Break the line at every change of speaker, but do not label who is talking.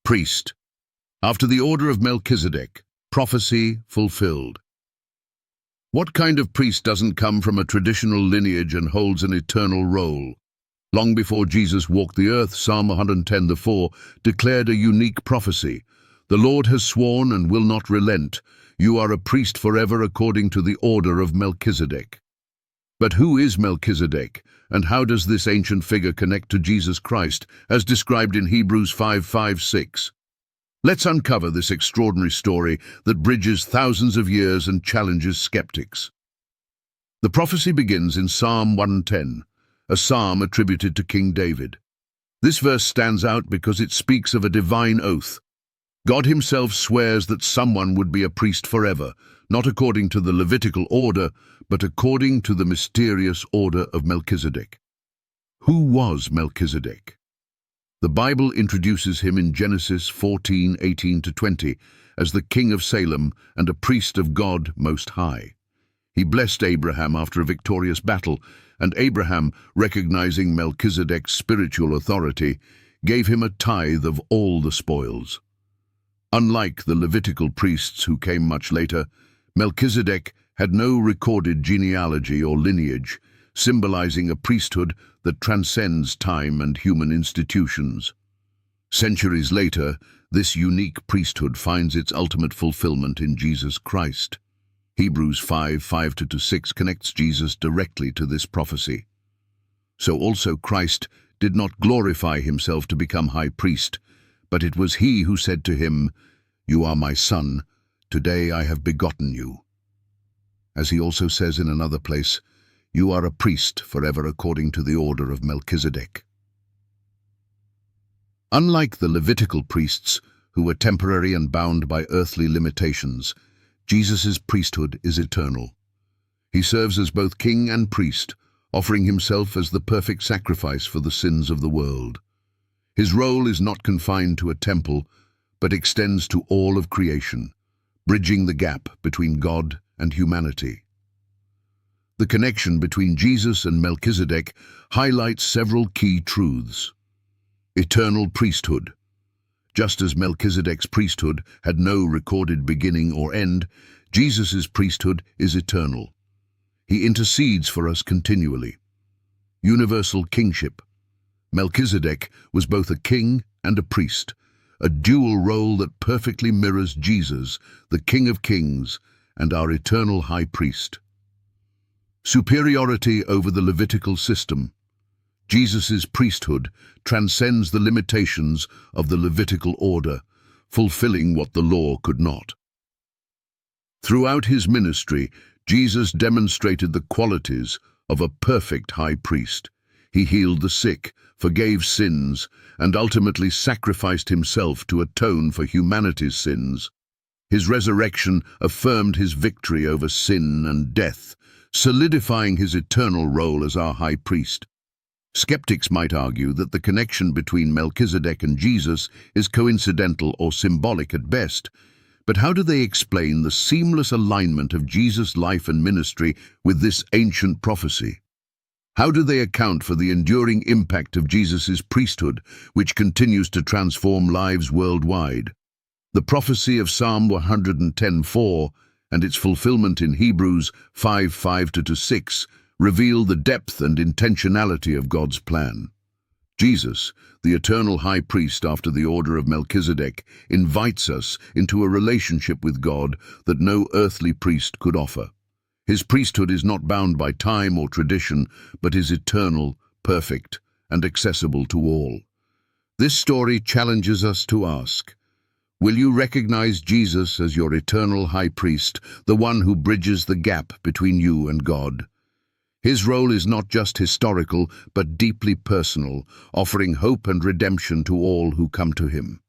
Priest, after the order of Melchizedek, prophecy fulfilled. What kind of priest doesn't come from a traditional lineage and holds an eternal role? Long before Jesus walked the earth, Psalm 110:4 declared a unique prophecy. The Lord has sworn and will not relent. You are a priest forever according to the order of Melchizedek. But who is Melchizedek, and how does this ancient figure connect to Jesus Christ, as described in Hebrews 5:5-6? Let's uncover this extraordinary story that bridges thousands of years and challenges skeptics. The prophecy begins in Psalm 110, a psalm attributed to King David. This verse stands out because it speaks of a divine oath. God himself swears that someone would be a priest forever, not according to the Levitical order, but according to the mysterious order of Melchizedek. Who was Melchizedek? The Bible introduces him in Genesis 14:18-20 as the king of Salem and a priest of God Most High. He blessed Abraham after a victorious battle, and Abraham, recognizing Melchizedek's spiritual authority, gave him a tithe of all the spoils. Unlike the Levitical priests who came much later, Melchizedek had no recorded genealogy or lineage, symbolizing a priesthood that transcends time and human institutions. Centuries later, this unique priesthood finds its ultimate fulfillment in Jesus Christ. Hebrews 5:5-6 connects Jesus directly to this prophecy. So also Christ did not glorify himself to become high priest, but it was he who said to him, "You are my son, today I have begotten you." As he also says in another place, "You are a priest forever according to the order of Melchizedek." Unlike the Levitical priests, who were temporary and bound by earthly limitations, Jesus' priesthood is eternal. He serves as both king and priest, offering himself as the perfect sacrifice for the sins of the world. His role is not confined to a temple, but extends to all of creation, bridging the gap between God and humanity. The connection between Jesus and Melchizedek highlights several key truths. Eternal priesthood. Just as Melchizedek's priesthood had no recorded beginning or end, Jesus' priesthood is eternal. He intercedes for us continually. Universal kingship. Melchizedek was both a king and a priest, a dual role that perfectly mirrors Jesus, the King of Kings, and our eternal high priest. Superiority over the Levitical system. Jesus' priesthood transcends the limitations of the Levitical order, fulfilling what the law could not. Throughout his ministry, Jesus demonstrated the qualities of a perfect high priest. He healed the sick, forgave sins, and ultimately sacrificed himself to atone for humanity's sins. His resurrection affirmed his victory over sin and death, solidifying his eternal role as our high priest. Skeptics might argue that the connection between Melchizedek and Jesus is coincidental or symbolic at best, but how do they explain the seamless alignment of Jesus' life and ministry with this ancient prophecy? How do they account for the enduring impact of Jesus' priesthood, which continues to transform lives worldwide? The prophecy of Psalm 110:4 and its fulfillment in Hebrews 5:5-6 reveal the depth and intentionality of God's plan. Jesus, the eternal high priest after the order of Melchizedek, invites us into a relationship with God that no earthly priest could offer. His priesthood is not bound by time or tradition, but is eternal, perfect, and accessible to all. This story challenges us to ask, will you recognize Jesus as your eternal high priest, the one who bridges the gap between you and God? His role is not just historical, but deeply personal, offering hope and redemption to all who come to him.